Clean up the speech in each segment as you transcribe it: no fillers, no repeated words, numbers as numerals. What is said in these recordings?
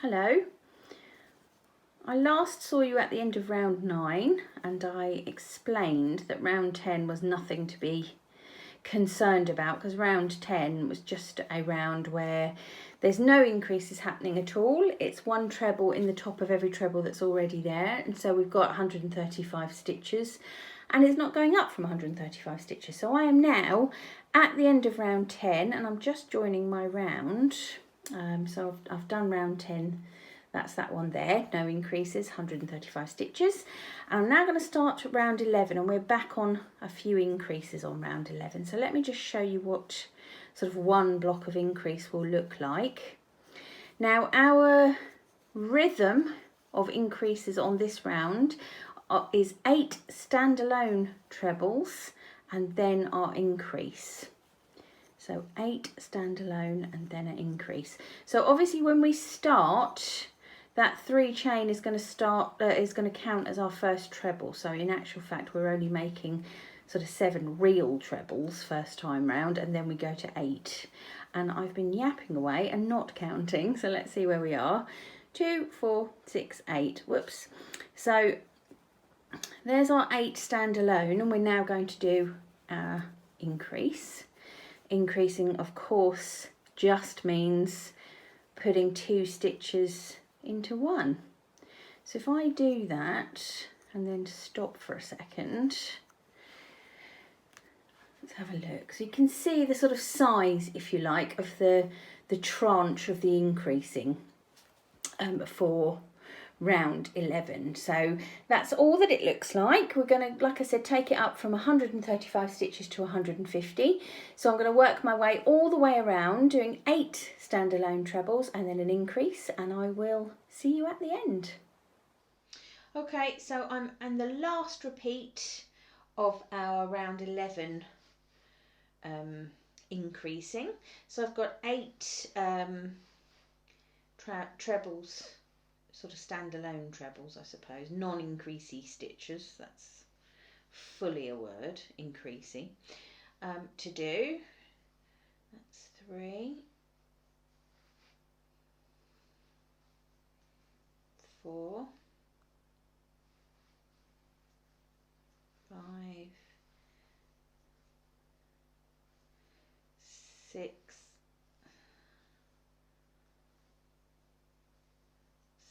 Hello. I last saw you at the end of round 9 and I explained that round 10 was nothing to be concerned about because round 10 was just a round where there's no increases happening at all. It's one treble in the top of every treble that's already there, and so we've got 135 stitches and it's not going up from 135 stitches. So I am now at the end of round 10 and I'm just joining my round. So I've done round 10. That's that one there, no increases, 135 stitches. I'm now going to start at round 11 and we're back on a few increases on round 11. So let me just show you what sort of one block of increase will look like. Now our rhythm of increases on this round is 8 standalone trebles and then our increase. So 8 standalone and then an increase. So obviously when we start, that 3 chain is going to count as our first treble. So in actual fact, we're only making sort of 7 real trebles first time round, and then we go to 8. And I've been yapping away and not counting. So let's see where we are. 2, 4, 6, 8. Whoops. So there's our 8 standalone, and we're now going to do our increase. Increasing, of course, just means putting 2 stitches into 1. So if I do that and then stop for a second, let's have a look. So you can see the sort of size, if you like, of the tranche of the increasing for round 11. So that's all that it looks like. We're going to, like I said, take it up from 135 stitches to 150. So I'm going to work my way all the way around doing 8 standalone trebles and then an increase, and I will see you at the end. Okay, so I'm in the last repeat of our round 11 increasing. So I've got 8 trebles, sort of standalone trebles, I suppose, non-increasey stitches, that's fully a word, increasey, to do. That's 3, 4, 5, 6,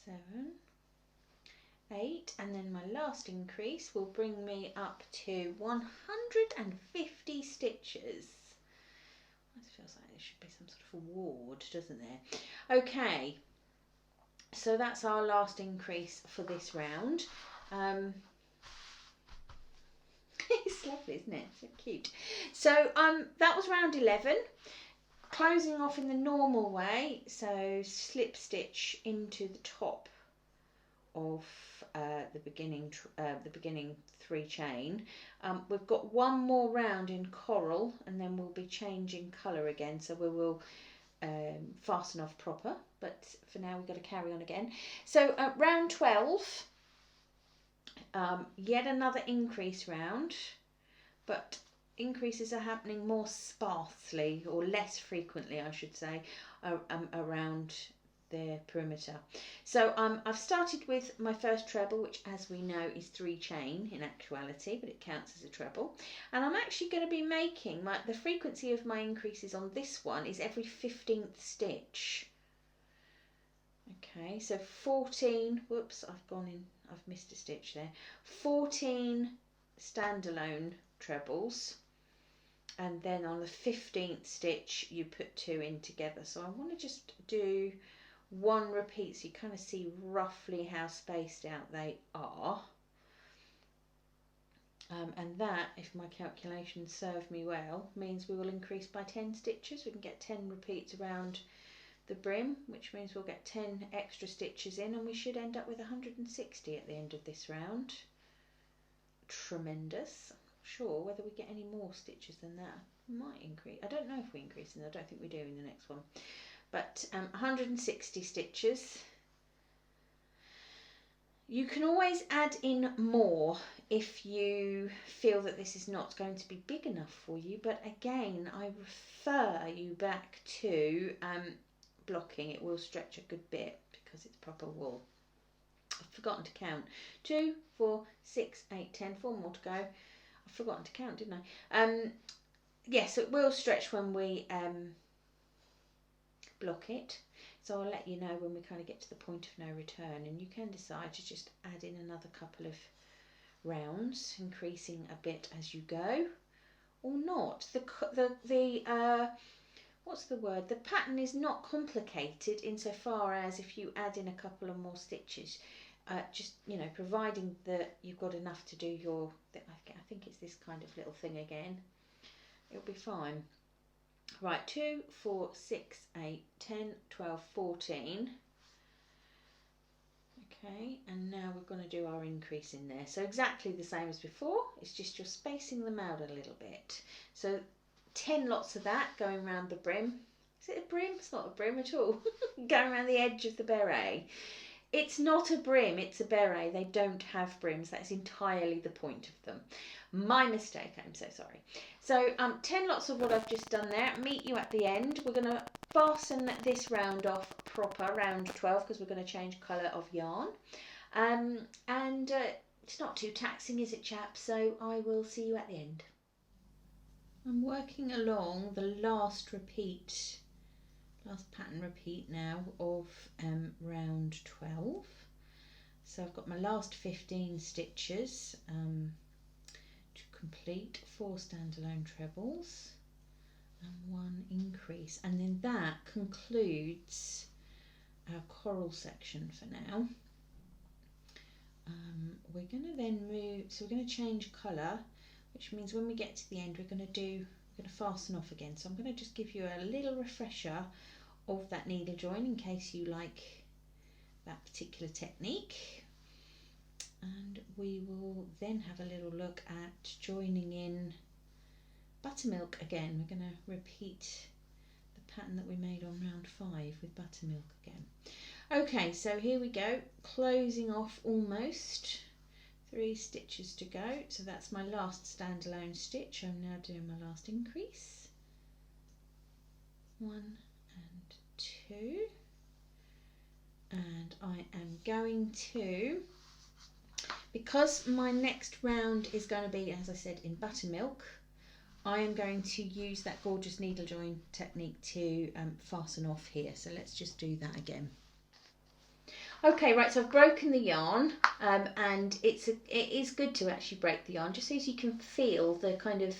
7, 8, and then my last increase will bring me up to 150 stitches. That feels like there should be some sort of award, doesn't there? Okay, so that's our last increase for this round. It's lovely, isn't it? So cute. So that was round 11. Closing off in the normal way, so slip stitch into the top of the beginning 3 chain. We've got one more round in coral and then we'll be changing colour again, so we will fasten off proper, but for now we've got to carry on again. So round 12, yet another increase round, but increases are happening more sparsely, or less frequently I should say, around the perimeter. So I've started with my first treble, which as we know is 3 chain in actuality, but it counts as a treble, and I'm actually going to be making the frequency of my increases on this one is every 15th stitch. Okay, so 14, whoops, I've missed a stitch there, 14 standalone trebles, and then on the 15th stitch you put 2 in together. So I want to just do 1 repeat so you kind of see roughly how spaced out they are, and that, if my calculations serve me well, means we will increase by 10 stitches. We can get 10 repeats around the brim, which means we'll get 10 extra stitches in, and we should end up with 160 at the end of this round. Tremendous. Sure whether we get any more stitches than that. We might increase. I don't know if we increase, and I don't think we do in the next one, but 160 stitches. You can always add in more if you feel that this is not going to be big enough for you, but again I refer you back to blocking, it will stretch a good bit because it's proper wool. I've forgotten to count. 2, 4, 6, 8, 10, 4 more to go. I've forgotten to count, didn't I? Yes, it will stretch when we block it. So I'll let you know when we kind of get to the point of no return, and you can decide to just add in another couple of rounds, increasing a bit as you go, or not. What's the word? The pattern is not complicated insofar as if you add in a couple of more stitches, just, you know, providing that you've got enough to do your, I think it's this kind of little thing again, it'll be fine. Right, 2, 4, 6, 8, 10, 12, 14. Okay, and now we're going to do our increase in there. So exactly the same as before, it's just you're spacing them out a little bit. So 10 lots of that going around the brim. Is it a brim? It's not a brim at all. Going around the edge of the beret. It's not a brim, it's a beret. They don't have brims. That's entirely the point of them. My mistake, I'm so sorry. So 10 lots of what I've just done there. Meet you at the end. We're going to fasten this round off proper, round 12, because we're going to change colour of yarn. It's not too taxing, is it, chaps? So I will see you at the end. I'm working along the last pattern repeat now of round 12. So I've got my last 15 stitches to complete, 4 standalone trebles and 1 increase, and then that concludes our coral section for now. We're going to then move, so we're going to change colour, which means when we get to the end we're going to fasten off again. So I'm going to just give you a little refresher of that needle join in case you like that particular technique, and we will then have a little look at joining in buttermilk again. We're going to repeat the pattern that we made on round 5 with buttermilk again. Okay, so here we go, closing off almost, 3 stitches to go. So that's my last standalone stitch. I'm now doing my last increase, 1 and 2, and I am going to, because my next round is going to be, as I said, in buttermilk, I am going to use that gorgeous needle join technique to fasten off here. So let's just do that again. Okay, right, so I've broken the yarn, and it is good to actually break the yarn just so as you can feel the kind of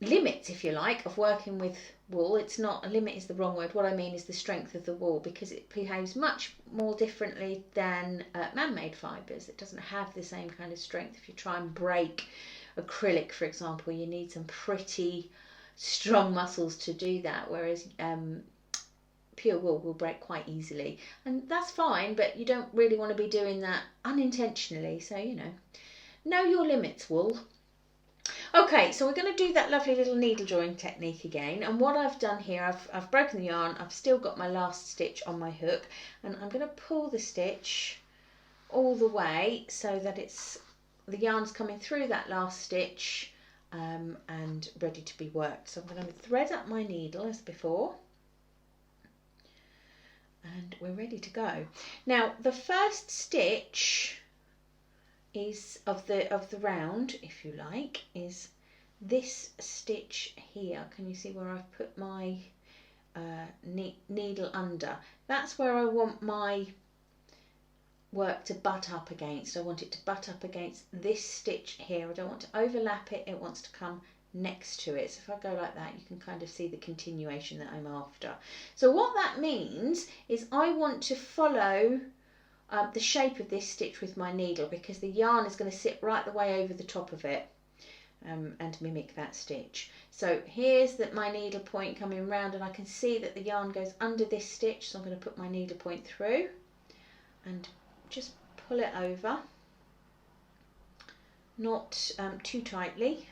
limits, if you like, of working with wool. It's not, a limit is the wrong word, what I mean is the strength of the wool, because it behaves much more differently than man-made fibres. It doesn't have the same kind of strength. If you try and break acrylic, for example, you need some pretty strong muscles to do that, whereas pure wool will break quite easily, and that's fine, but you don't really want to be doing that unintentionally. So, you know your limits, wool. Okay, so we're going to do that lovely little needle join technique again, and what I've done here, I've broken the yarn, I've still got my last stitch on my hook, and I'm going to pull the stitch all the way so that the yarn's coming through that last stitch and ready to be worked. So I'm going to thread up my needle as before, and we're ready to go. Now the first stitch is of the round, if you like, is this stitch here. Can you see where I've put my needle under? That's where I want my work to butt up against. I want it to butt up against this stitch here. I don't want to overlap it, it wants to come next to it. So if I go like that, you can kind of see the continuation that I'm after. So what that means is I want to follow the shape of this stitch with my needle, because the yarn is going to sit right the way over the top of it and mimic that stitch. So here's my needle point coming round, and I can see that the yarn goes under this stitch, so I'm going to put my needle point through and just pull it over, not too tightly.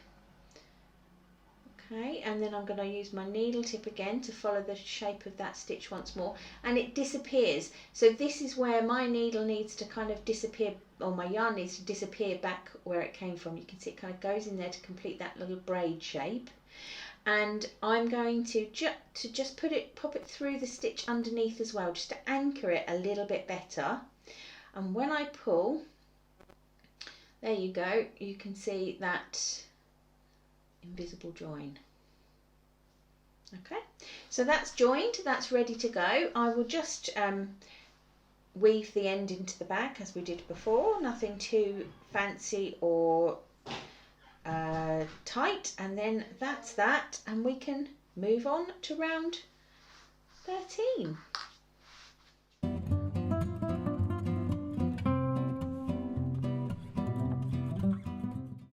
Okay, and then I'm going to use my needle tip again to follow the shape of that stitch once more, and it disappears. So this is where my needle needs to kind of disappear, or my yarn needs to disappear back where it came from. You can see it kind of goes in there to complete that little braid shape. and I'm going to just pop it through the stitch underneath as well, just to anchor it a little bit better. And when I pull, there you go, you can see that invisible join. Okay, so that's joined, that's ready to go. I will just weave the end into the back as we did before, nothing too fancy or tight, and then that's that, and we can move on to round 13.